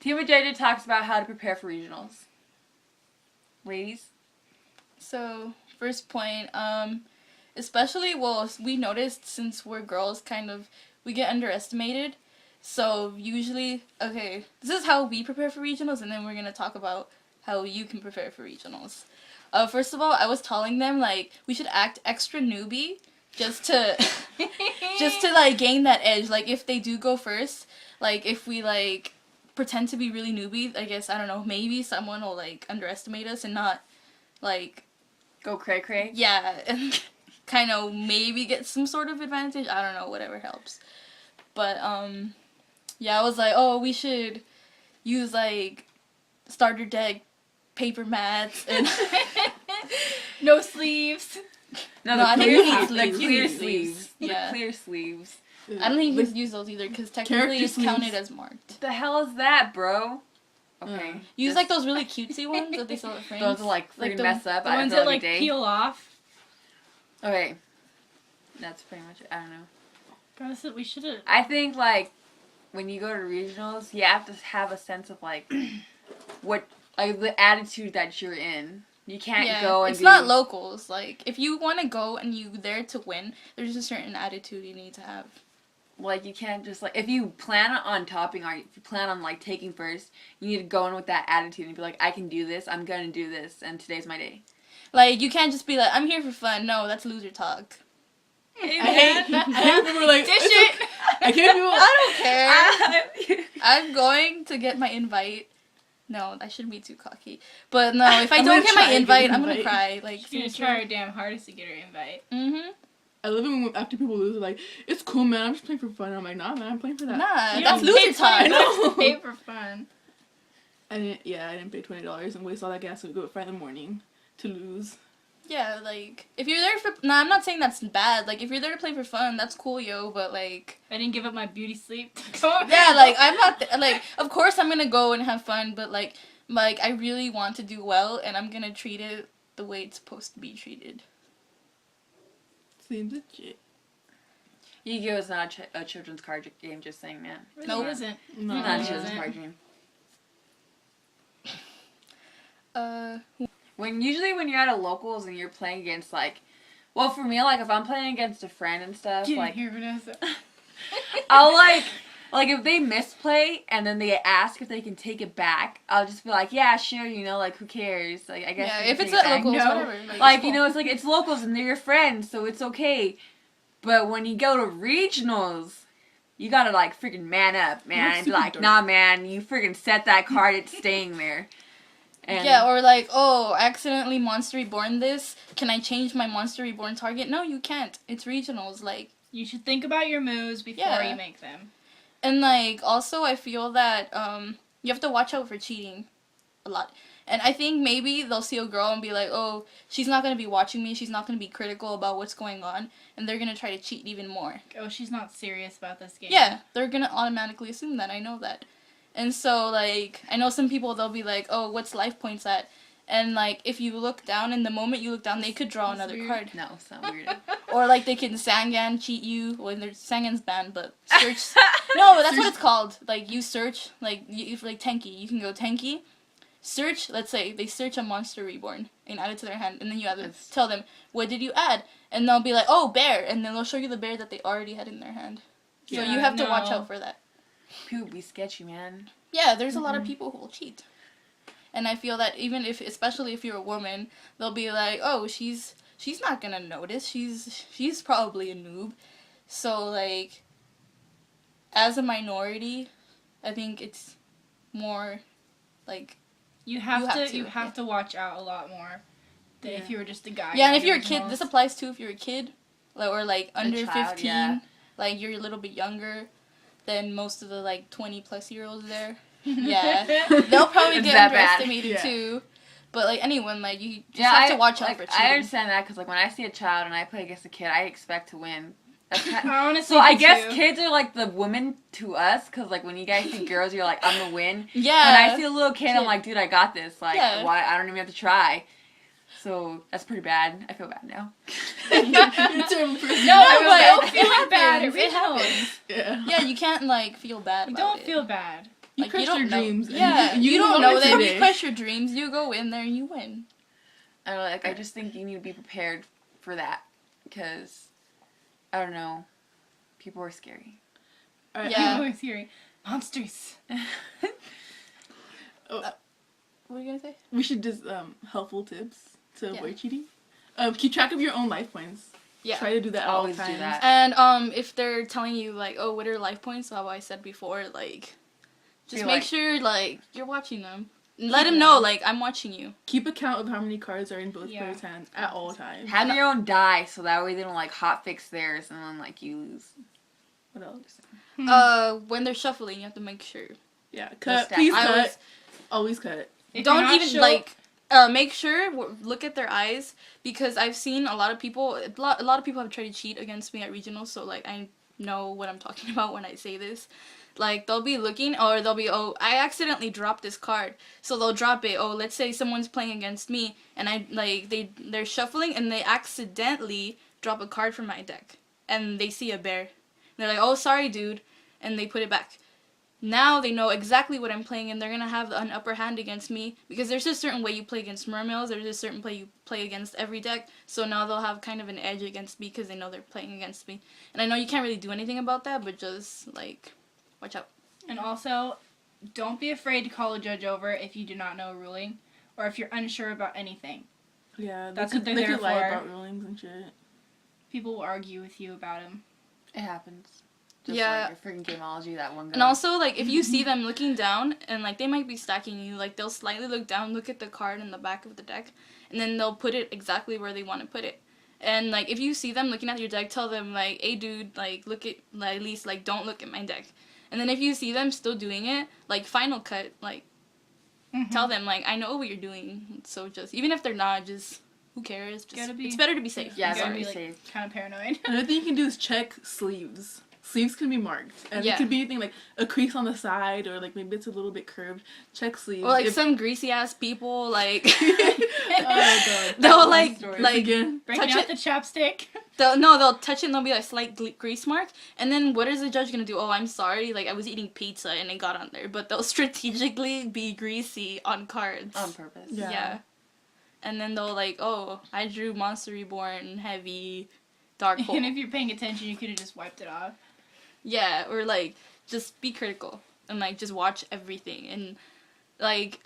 Team VajayJay talks about how to prepare for regionals. Ladies? So, first point, especially, well, we noticed since we're girls, we get underestimated. So, usually, okay, this is how we prepare for regionals, and then we're going to talk about how you can prepare for regionals. First of all, I was telling them, like, we should act extra newbie just to, gain that edge. Like, if they do go first, like, if we, like, pretend to be really newbie, I guess, I don't know, maybe someone will, like, underestimate us and not, like... Go cray-cray? Yeah, and kind of maybe get some sort of advantage. I don't know, whatever helps. But, yeah, I was like, oh, we should use, like, starter deck paper mats and... No sleeves. No, I think the clear sleeves. sleeves. Yeah. The clear sleeves. I don't think you can use those either, because technically it's counted as marked. What the hell is that, bro? Okay. Use, like, those really cutesy ones that they sell at frames. Those are, like, freaking mess up. The ones that, like, peel off. Okay. That's pretty much it. I don't know. Guys, we should have... I think, like, when you go to regionals, you have to have a sense of, like, what, like, the attitude that you're in. You can't go and it's not locals. Like, if you want to go and you're there to win, there's a certain attitude you need to have. Like, you can't just, like, if you plan on topping, or if you plan on, like, taking first, you need to go in with that attitude and be like, I can do this, I'm gonna do this, and today's my day. Like, you can't just be like, I'm here for fun. No, that's loser talk. Hey, I hate people like, dish it. Okay. I can't do I don't care. I'm going to get my invite. No, I shouldn't be too cocky. But no, if I don't get my invite, I'm gonna cry. Like, she's gonna try her damn hardest to get her invite. Mm-hmm. I love it when after people lose, they're like, it's cool, man, I'm just playing for fun. I'm like, nah, man, I'm playing for that. Nah, You that's don't loser talk. I know. Pay for fun. I didn't pay $20 and waste all that gas to go at 5 in the morning to lose. Yeah, like, if you're there for... Nah, I'm not saying that's bad. Like, if you're there to play for fun, that's cool, yo, but, like... I didn't give up my beauty sleep. Yeah, like, I'm not... Like, of course I'm gonna go and have fun, but, like, I really want to do well, and I'm gonna treat it the way it's supposed to be treated. Seems legit. Yu-Gi-Oh! Is not a children's card game, just saying, man. No, it isn't. No, Not a it children's isn't. card game. When Usually when you're at a locals and you're playing against, like, well, for me, like, if I'm playing against a friend and stuff, Get like, in here, Vanessa. I'll, like, if they misplay and then they ask if they can take it back, I'll just be like, yeah, sure, you know, like, who cares? Like, I guess. yeah, you if can it's take it at back. locals, No. whatever. Like, it's you cool. know, it's like, it's locals and they're your friends, so it's okay. But when you go to regionals, you gotta, like, freaking man up, man. That's And be super like, dark. nah, man, you freaking set that card, it's staying there. And Yeah, or like, oh, I accidentally Monster Reborn this. Can I change my Monster Reborn target? No, you can't. It's regionals, like. You should think about your moves before Yeah. you make them. And, like, also I feel that, you have to watch out for cheating a lot. And I think maybe they'll see a girl and be like, oh, she's not going to be watching me. She's not going to be critical about what's going on. And they're going to try to cheat even more. Oh, she's not serious about this game. Yeah, they're going to automatically assume that. I know that. And so, like, I know some people, they'll be like, oh, what's life points at? And, like, if you look down, in the moment you look down, they could draw That's another weird. card. No, it's not weird. Or, like, they can Sangan cheat you. Well, there's Sangan's banned, but search... No, that's what it's called. Like, you search, like, like Tenki. You can go Tenki, search, let's say, they search a Monster Reborn and add it to their hand. And then you have to tell them, what did you add? And they'll be like, oh, bear. And then they'll show you the bear that they already had in their hand. So Yeah, you have to watch no. out for that. People be sketchy, man. Yeah, there's a lot of people who will cheat. And I feel that even if, especially if you're a woman, they'll be like, oh, she's not gonna notice. She's probably a noob. So, like, as a minority, I think it's more, like... You have to, to watch out a lot more than if you were just a guy. Yeah, and if in you're a the kid, regionals. this applies too if you're a kid, like, or, like, under child, 15. yeah. Like, you're a little bit younger than most of the, like, 20-plus-year-olds there. Yeah. They'll probably It's get that bad. underestimated, Yeah. too. But, like, anyone, like, you just have to watch out like, for cheating. I understand that because, like, when I see a child and I play against a kid, I expect to win. That's kind I honestly so I do guess too. kids are like the women to us because, like, when you guys see girls, you're like, I'm gonna win. Yeah. When I see a little kid, I'm like, dude, I got this. Like, Yeah. why? I don't even have to try. So that's pretty bad. I feel bad now. You're a terrible person. No, but but it don't feel bad at happens. It regionals. happens. Yeah. Yeah, you can't, like, feel bad You about don't it. feel bad. You Like, crush don't your know. dreams. and Yeah, you don't go know into them. it. You crush your dreams. You go in there and you win. I don't know, like I just think you need to be prepared for that because I don't know, people are scary. Alright, Yeah. People are scary. Monsters. What are you gonna say? we should just helpful tips to Yeah. avoid cheating. Keep track of your own life points. Yeah. Try to do that at all Always do times. that. And if they're telling you like, oh, what are life points? How I said before, like, just Be make like- sure like you're watching them. Let them know like I'm watching you. Keep account of how many cards are in both Yeah. players' hands at all times. Have your own die so that way they don't like hot fix theirs and then like you lose. What else? When they're shuffling, you have to make sure. Yeah, cut. stack. Please I cut. always- Always cut. If you're Don't not even sure- like make sure look at their eyes because I've seen a lot of people a lot of people have tried to cheat against me at regionals, so like I know what I'm talking about when I say this. Like they'll be looking or they'll be, oh, I accidentally dropped this card, so they'll drop it. Oh, let's say someone's playing against me and I like they're shuffling and they accidentally drop a card from my deck and they see a bear and they're like, oh, sorry dude, and they put it back. Now they know exactly what I'm playing and they're gonna have an upper hand against me because there's a certain way you play against mermaids, there's a certain play you play against every deck, so now they'll have kind of an edge against me because they know they're playing against me. And I know you can't really do anything about that, but just like watch out. And also, don't be afraid to call a judge over if you do not know a ruling or if you're unsure about anything. Yeah, That's they what they're they there could lie for. about rulings and shit. People will argue with you about them. It happens. Just Yeah. like your freaking gameology, that one guy. And also, like, if you see them looking down, and, like, they might be stacking you, like, they'll slightly look down, look at the card in the back of the deck, and then they'll put it exactly where they want to put it. And, like, if you see them looking at your deck, tell them, like, hey, dude, like, look at, like, at least, like, don't look at my deck. And then if you see them still doing it, like, final cut, like, tell them, like, I know what you're doing, so just, even if they're not, just, who cares? Just, it's better to be safe. Yeah, You gotta better be be like safe. kind of paranoid. Another thing you can do is check sleeves. Sleeves can be marked, and Yeah. it could be anything like a crease on the side, or like maybe it's a little bit curved. Check sleeves. Or, like, If- some greasy-ass people, like, oh god. they'll, like, story. like, Again. Breaking touch out it. the chapstick. They'll touch it and there'll be a slight grease mark. And then what is the judge gonna do? Oh, I'm sorry, like I was eating pizza and it got on there. But they'll strategically be greasy on cards. On purpose. Yeah. And then they'll like, oh, I drew Monster Reborn, Heavy, Dark Hole. And if you're paying attention, you could have just wiped it off. Yeah, or like, just be critical. And like, just watch everything. And like,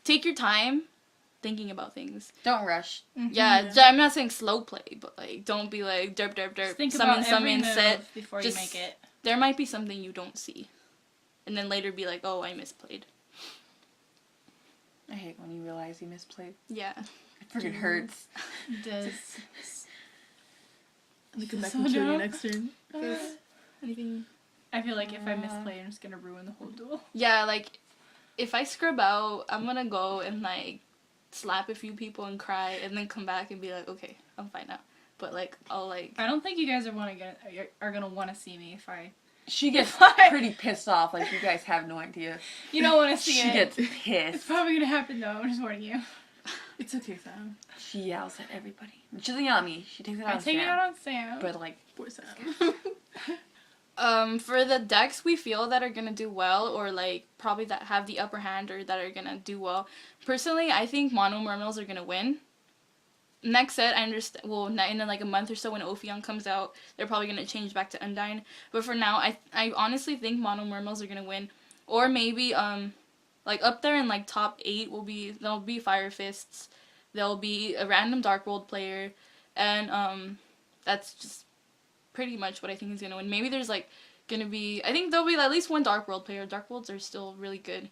take your time thinking about things. Don't rush. Yeah, I'm not saying slow play, but like, don't be like, derp, derp, derp, Just think summon, about summon, every move set. before Just- you make it. There might be something you don't see. And then later be like, oh, I misplayed. I hate when you realize you misplayed. Yeah. It freaking hurts. It does. And they come back So and kill you dumb. next turn. Anything? I feel like if I misplay, I'm just gonna ruin the whole duel. Yeah, like, if I scrub out, I'm gonna go and, like, slap a few people and cry, and then come back and be like, okay, I'm fine now. But, like, I'll, like... I don't think you guys are gonna want to see me if I. She gets pretty pissed off. Like, you guys have no idea. You don't want to see She it. gets It's pissed. probably gonna happen though. I'm just warning you. It's okay, Sam. She yells at everybody. She doesn't yell at me. She takes it out I on take it Sam. out on Sam. But, like, Poor Sam. For the decks we feel that are gonna do well, or, like, probably that have the upper hand or that are gonna do well, personally, I think Mono Mermaids are gonna win. Next set, I understand, well, in like a month or so when Ophion comes out, they're probably gonna change back to Undyne. But for now, I honestly think Mono Mermaids are gonna win. Or maybe, like, up there in, like, top 8 there'll be Fire Fists, there'll be a random Dark World player, and, that's just pretty much what I think is gonna win. Maybe there's, like, gonna be, I think there'll be at least one Dark World player. Dark Worlds are still really good.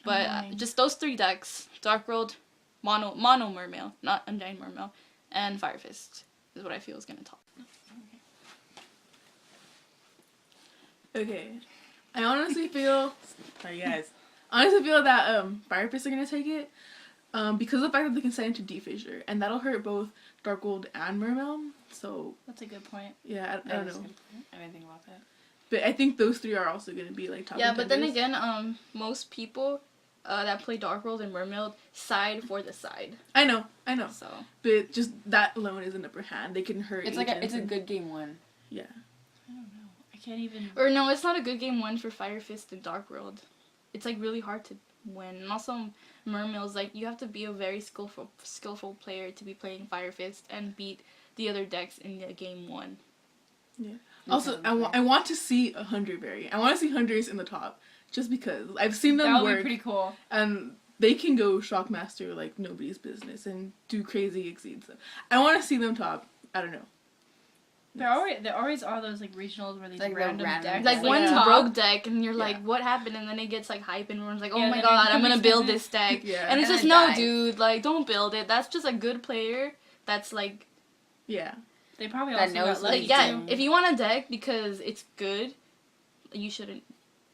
But just those 3 decks, Dark World, Mono Mermail, not Undyne Mermail, and Fire Fist is what I feel is gonna top. Okay. I honestly feel... Sorry, guys. I honestly feel that Fire Fists are going to take it because of the fact that they can set into D-Fissure, and that'll hurt both Dark Gold and Mermail. So, That's a good point. yeah, I don't know. I didn't think about that. But I think those 3 are also going to be, like, top Yeah, but then contenders. again, most people that play Dark World and Mermail side for the side. I know. So But just that alone is an upper hand. They can hurt It's like agents it's a and- good game one. Yeah. I don't know. I can't even. or no, it's not a good game one for Fire Fist and Dark World. it's like really hard to win. And also Mermails, like you have to be a very skillful player to be playing Fire Fist and beat the other decks in the game 1. Yeah. Also, I want to see a Hunter variant. I want to see Hunters in the top, just because I've seen them That would work. be pretty cool. And they can go Shockmaster like nobody's business and do crazy exceeds them. I want to see them top. I don't know. There always are those like regionals where these Like the random random decks. Like Yeah. one top. rogue deck, and you're Yeah. like, what happened? And then it gets like hype, and everyone's like, oh Yeah, my then god, I'm nobody's gonna build business. this deck. Yeah. And it's And just, it no, dies. dude, like, don't build it. That's just a good player that's like, Yeah. They probably That also knows got lucky like yeah, too. if you want a deck because it's good, you shouldn't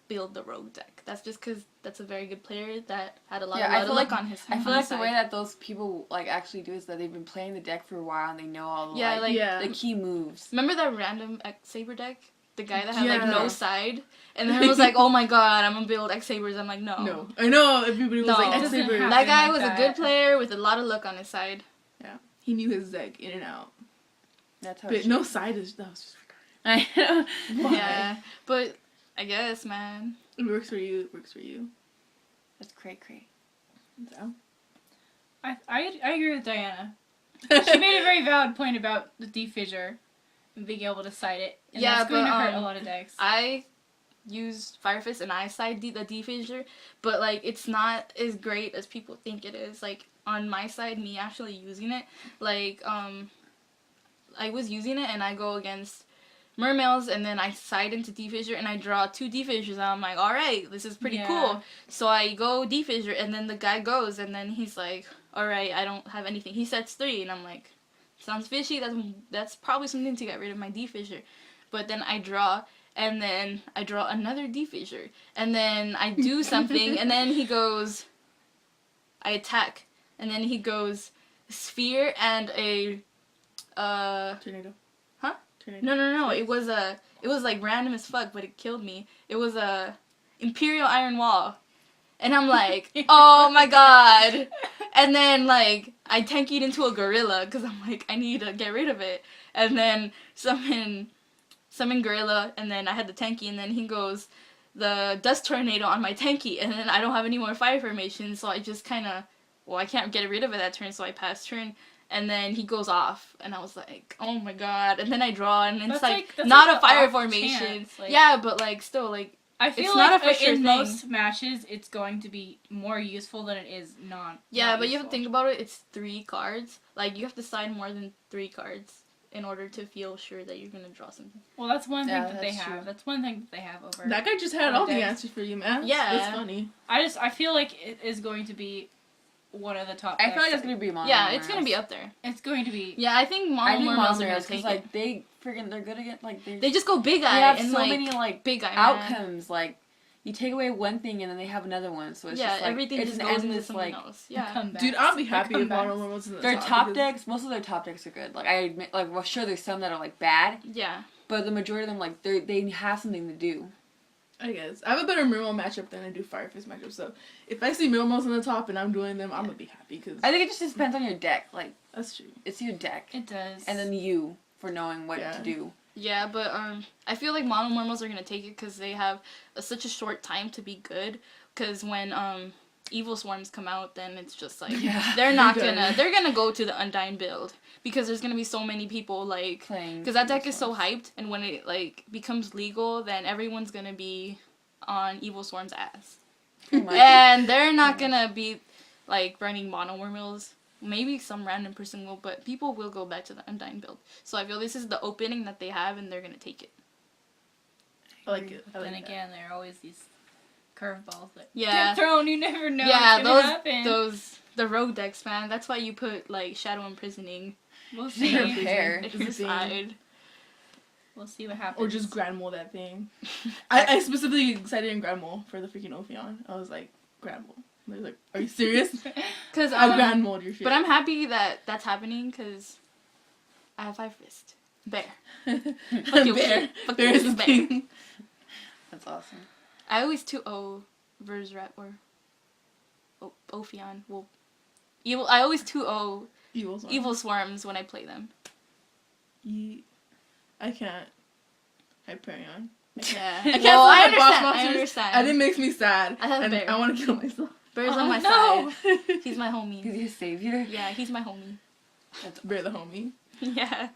build the rogue deck. That's just because that's a very good player that had a lot Yeah, I of feel luck like- on his I on feel his like the way side. that those people like actually do is that they've been playing the deck for a while and they know all the Yeah, like- Yeah. the key moves. Remember that random X-Saber deck? The guy that had like Yeah. no side? And then it was like, oh my god, I'm gonna build X-Sabers. I'm like, no. No. I know everybody was No. like It doesn't X-Saber. happen. That guy like was a that. good player with a lot of luck on his side. He knew his deck in and out. That's how. But no side is that was just I know. Why? Yeah, but I guess, man. It works for you. It works for you. That's cray. So. I agree with Diana. She made a very valid point about the D-Fissure and being able to side it. And Yeah, that's going to but, hurt a lot of decks. I use Fire Fist and I side the D-Fissure, but like it's not as great as people think it is. Like on my side, me actually using it, like I was using it and I go against Mermails and then I side into D-Fissure and I draw 2 D-Fissures and I'm like, alright, this is pretty Yeah. cool. So I go D-Fissure and then the guy goes and then he's like, alright, I don't have anything. He sets 3 and I'm like, sounds fishy, that's probably something to get rid of my D-Fissure. But then I draw and then I draw another D-Fissure and then I do something and then he goes, I attack and then he goes sphere and a Tornado. Huh? Tornado. no. It was like random as fuck, but it killed me. It was a Imperial Iron Wall, and I'm like, oh my god. And then like I tankied into a gorilla because I'm like, I need to get rid of it. And then summon gorilla, and then I had the tanky, and then he goes the dust tornado on my tanky, and then I don't have any more fire formation, so I just kind of, well, I can't get rid of it that turn, so I pass turn. And then he goes off, and I was like, oh my god. And then I draw, and it's That's not like a fire off formation. chance, like- Yeah, but like still, like, I feel It's like not a for sure in thing. most matches, it's going to be more useful than it is yeah, not but you have to useful. think about it. It's 3 cards. Like, you have to side more than 3 cards in order to feel sure that you're gonna draw something. Well, that's one thing Yeah, that they that's have. true. That's one thing that they have over. That guy just had Oh, all the decks. answers for you, man. Yeah. That's funny. I feel like it is going to be one of the top. I feel like decks. it's gonna be mono. Yeah, it's gonna be up there. It's going to be. Yeah, I think I Mono think Mermails are mono gonna because take like it. they freaking they're good again. Like They just go big they eye have and so like many like big eye man. outcomes. Like you take away one thing and then they have another one. So it's Yeah, just like everything it's just an goes into endless something like else. Yeah. Comebacks. Dude, I'll be happy Their if Mono comebacks. Mermails in the their top. top because- decks. Most of their top decks are good. Like I admit, like well, sure there's some that are like bad, Yeah. but the majority of them like they have something to do. I guess. I have a better Mermail matchup than I do Fire Fist matchup, so if I see Mermails on the top and I'm doing them, I'm gonna be happy, because I think it just depends on your deck. Like that's true. it's your deck, It does. and then you for knowing what Yeah. to do. Yeah, but I feel like Mono Mermails are gonna take it because they have such a short time to be good. Because when Evil Swarms come out, then it's just like Yeah. they're not They're gonna done. they're gonna go to the Undying build because there's gonna be so many people like Playing because that deck is so hyped, and when it like becomes legal, then everyone's gonna be on Evil Swarm's ass, Pretty much. and they're not gonna be like running Mono Mermails. Maybe some random person will, but people will go back to the Undying build. So I feel this is the opening that they have, and they're gonna take it. I like it. I But like then that. again, there are always these curveballs that Yeah. get thrown. You never know Yeah, what's gonna happen. the rogue decks, man. That's why you put like Shadow Imprisoning We'll Their see. pair. as the side. We'll see what happens. Or just Grand Mole that thing. I specifically excited in Grand Mole for the freaking Ophion. I was like, Grand Mole. And they're like, are you serious? Cause I Grand Moled your shit. but I'm happy that that's happening because I have Fire Fist. Bear. Fuck your Bear. shit. Fuck Bear your is the bear. king. That's awesome. I always 2-0 Verzrat or Ophion. Well, evil. I always 2-0 Evil Swarm. Evil Swarms when I play them. I can't. Hyperion. Yeah. I can't Well, I stand boss understand. I monsters, understand. and it makes me sad. I have and Bear. I want to kill myself. Bear's Oh, on my no. side. He's my homie. He's your savior. Yeah, he's my homie. Bear the homie. Yeah.